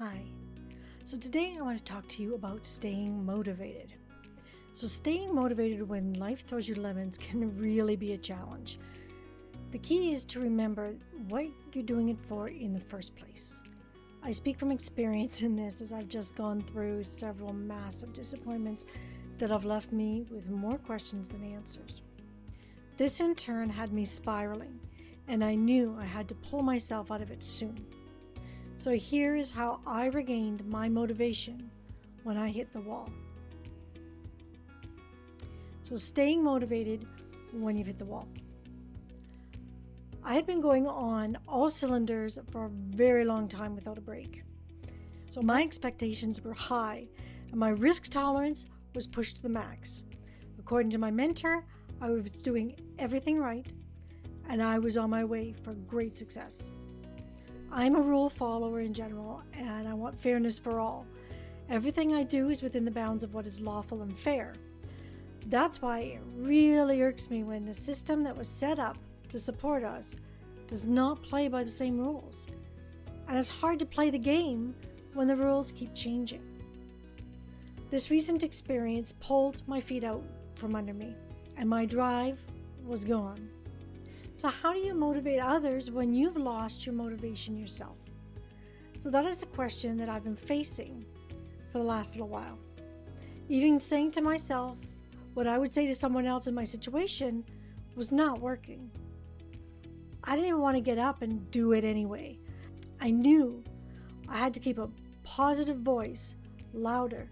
Hi. So today I want to talk to you about staying motivated. So staying motivated when life throws you lemons can really be a challenge. The key is to remember what you're doing it for in the first place. I speak from experience in this as I've just gone through several massive disappointments that have left me with more questions than answers. This in turn had me spiraling, and I knew I had to pull myself out of it soon. So here is how I regained my motivation when I hit the wall. So staying motivated when you've hit the wall. I had been going on all cylinders for a very long time without a break. So my expectations were high and my risk tolerance was pushed to the max. According to my mentor, I was doing everything right and I was on my way for great success. I'm a rule follower in general, and I want fairness for all. Everything I do is within the bounds of what is lawful and fair. That's why it really irks me when the system that was set up to support us does not play by the same rules. And it's hard to play the game when the rules keep changing. This recent experience pulled my feet out from under me, and my drive was gone. So how do you motivate others when you've lost your motivation yourself? So that is the question that I've been facing for the last little while. Even saying to myself what I would say to someone else in my situation was not working. I didn't even want to get up and do it anyway. I knew I had to keep a positive voice louder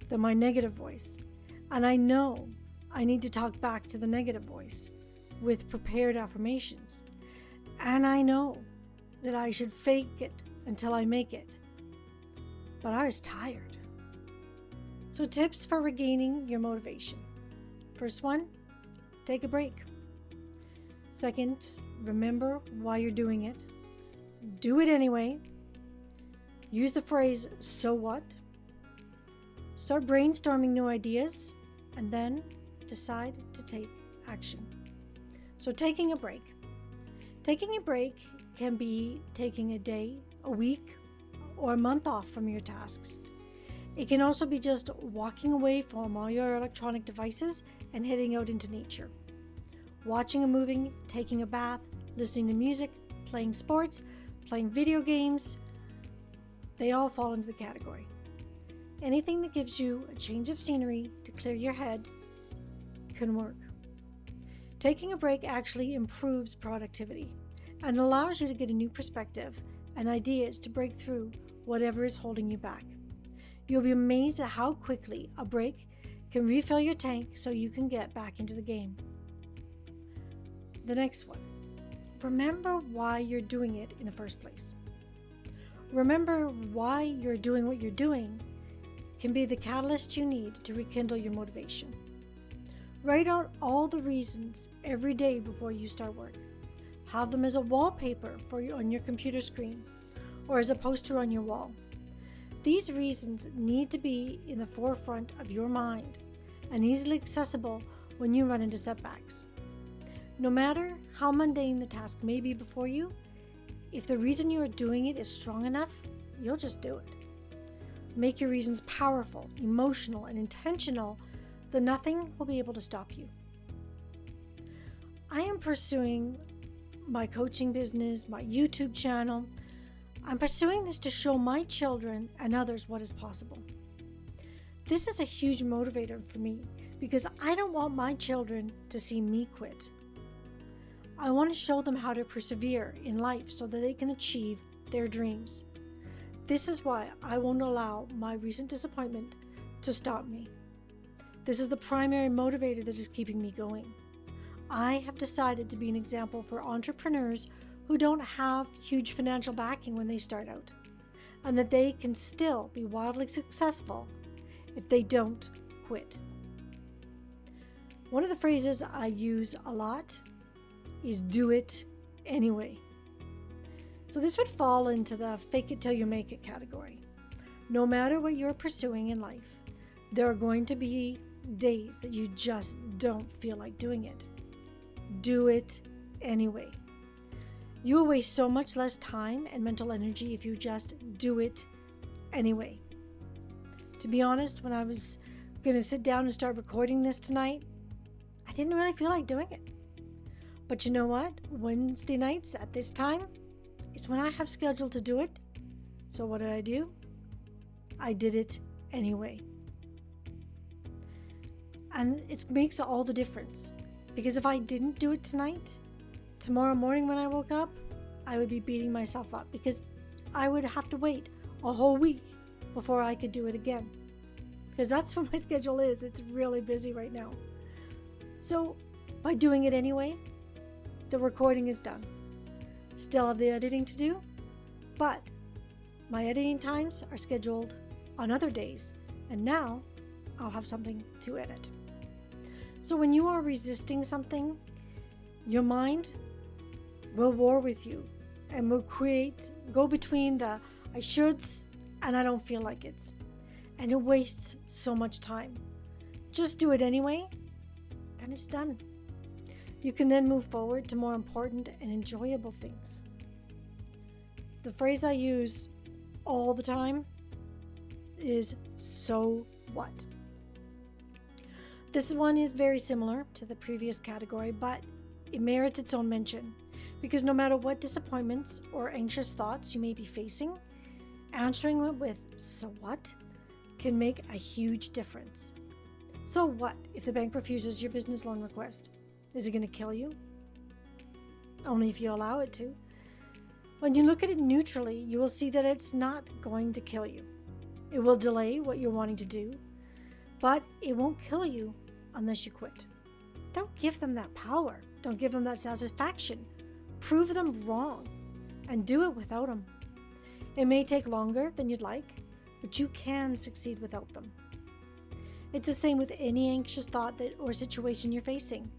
than my negative voice. And I know I need to talk back to the negative voice with prepared affirmations. And I know that I should fake it until I make it. But I was tired. So tips for regaining your motivation. First one, take a break. Second, remember why you're doing it. Do it anyway. Use the phrase, so what? Start brainstorming new ideas and then decide to take action. So taking a break. Taking a break can be taking a day, a week, or a month off from your tasks. It can also be just walking away from all your electronic devices and heading out into nature. Watching a movie, taking a bath, listening to music, playing sports, playing video games, they all fall into the category. Anything that gives you a change of scenery to clear your head can work. Taking a break actually improves productivity and allows you to get a new perspective and ideas to break through whatever is holding you back. You'll be amazed at how quickly a break can refill your tank so you can get back into the game. The next one, remember why you're doing it in the first place. Remember why you're doing what you're doing can be the catalyst you need to rekindle your motivation. Write out all the reasons every day before you start work. Have them as a wallpaper on your computer screen or as a poster on your wall. These reasons need to be in the forefront of your mind and easily accessible when you run into setbacks. No matter how mundane the task may be before you, if the reason you are doing it is strong enough, you'll just do it. Make your reasons powerful, emotional, and intentional, then nothing will be able to stop you. I am pursuing my coaching business, my YouTube channel. I'm pursuing this to show my children and others what is possible. This is a huge motivator for me because I don't want my children to see me quit. I want to show them how to persevere in life so that they can achieve their dreams. This is why I won't allow my recent disappointment to stop me. This is the primary motivator that is keeping me going. I have decided to be an example for entrepreneurs who don't have huge financial backing when they start out, and that they can still be wildly successful if they don't quit. One of the phrases I use a lot is do it anyway. So this would fall into the fake it till you make it category. No matter what you're pursuing in life, there are going to be days that you just don't feel like doing it. Do it anyway. You will waste so much less time and mental energy if you just do it anyway. To be honest, when I was going to sit down and start recording this tonight, I didn't really feel like doing it. But you know what? Wednesday nights at this time is when I have scheduled to do it. So what did I do? I did it anyway. And it makes all the difference. Because if I didn't do it tonight, tomorrow morning when I woke up, I would be beating myself up because I would have to wait a whole week before I could do it again. Because that's what my schedule is. It's really busy right now. So by doing it anyway, the recording is done. Still have the editing to do, but my editing times are scheduled on other days, and now I'll have something to edit. So when you are resisting something, your mind will war with you and will go between the I shoulds and I don't feel like it. And it wastes so much time. Just do it anyway, then it's done. You can then move forward to more important and enjoyable things. The phrase I use all the time is so what? This one is very similar to the previous category, but it merits its own mention because no matter what disappointments or anxious thoughts you may be facing, answering it with so what can make a huge difference. So what if the bank refuses your business loan request? Is it going to kill you? Only if you allow it to. When you look at it neutrally, you will see that it's not going to kill you. It will delay what you're wanting to do, but it won't kill you unless you quit. Don't give them that power. Don't give them that satisfaction. Prove them wrong and do it without them. It may take longer than you'd like, but you can succeed without them. It's the same with any anxious thought or situation you're facing.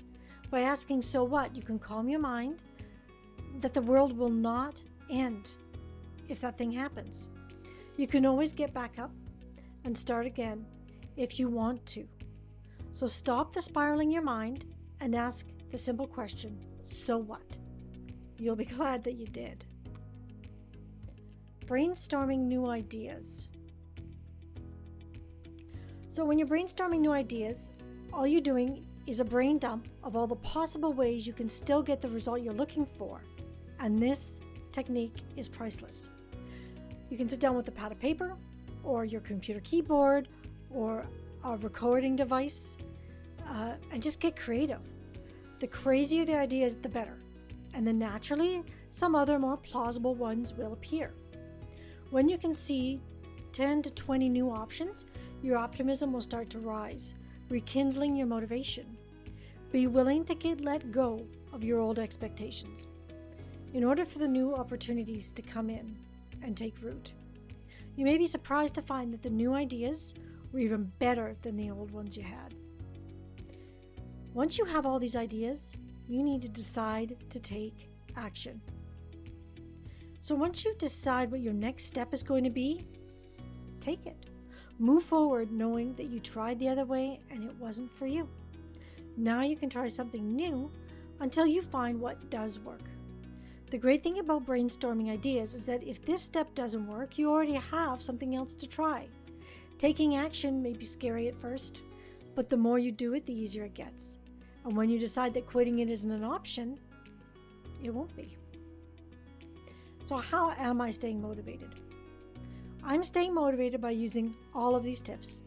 By asking so what, you can calm your mind that the world will not end if that thing happens. You can always get back up and start again if you want to. So stop the spiraling your mind and ask the simple question, so what? You'll be glad that you did. Brainstorming new ideas. So when you're brainstorming new ideas, all you're doing is a brain dump of all the possible ways you can still get the result you're looking for. And this technique is priceless. You can sit down with a pad of paper or your computer keyboard or a recording device and just get creative. The crazier the ideas, the better. And then naturally, some other more plausible ones will appear. When you can see 10 to 20 new options, your optimism will start to rise, rekindling your motivation. Be willing to let go of your old expectations in order for the new opportunities to come in and take root. You may be surprised to find that the new ideas were even better than the old ones you had. Once you have all these ideas, you need to decide to take action. So once you decide what your next step is going to be, take it. Move forward knowing that you tried the other way and it wasn't for you. Now you can try something new until you find what does work. The great thing about brainstorming ideas is that if this step doesn't work, you already have something else to try. Taking action may be scary at first, but the more you do it, the easier it gets. And when you decide that quitting it isn't an option, it won't be. So how am I staying motivated? I'm staying motivated by using all of these tips.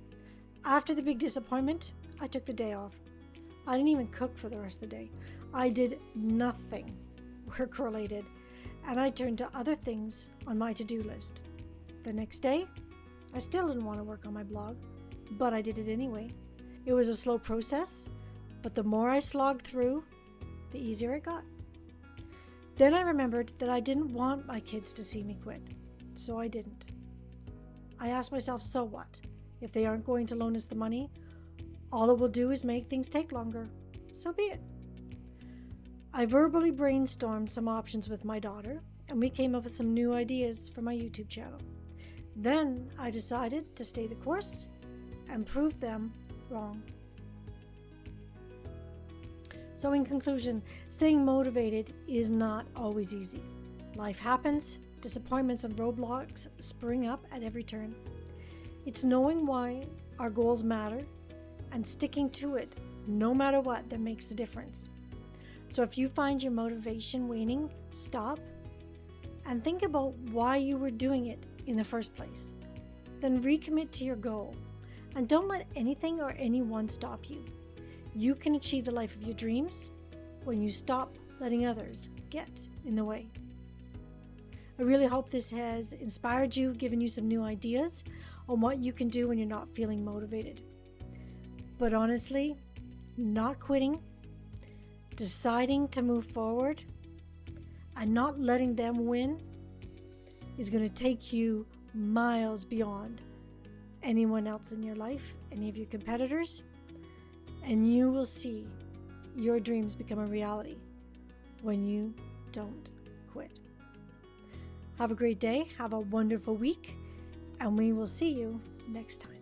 After the big disappointment, I took the day off. I didn't even cook for the rest of the day. I did nothing work-related, and I turned to other things on my to-do list. The next day, I still didn't want to work on my blog, but I did it anyway. It was a slow process, but the more I slogged through, the easier it got. Then I remembered that I didn't want my kids to see me quit, so I didn't. I asked myself, so what? If they aren't going to loan us the money, all it will do is make things take longer. So be it. I verbally brainstormed some options with my daughter, and we came up with some new ideas for my YouTube channel. Then I decided to stay the course and prove them wrong. So in conclusion, staying motivated is not always easy. Life happens, disappointments and roadblocks spring up at every turn. It's knowing why our goals matter and sticking to it no matter what that makes a difference. So if you find your motivation waning, stop and think about why you were doing it in the first place. Then recommit to your goal and don't let anything or anyone stop you. You can achieve the life of your dreams when you stop letting others get in the way. I really hope this has inspired you, given you some new ideas on what you can do when you're not feeling motivated. But honestly, not quitting, deciding to move forward, and not letting them win is going to take you miles beyond anyone else in your life, any of your competitors, and you will see your dreams become a reality when you don't quit. Have a great day, have a wonderful week, and we will see you next time.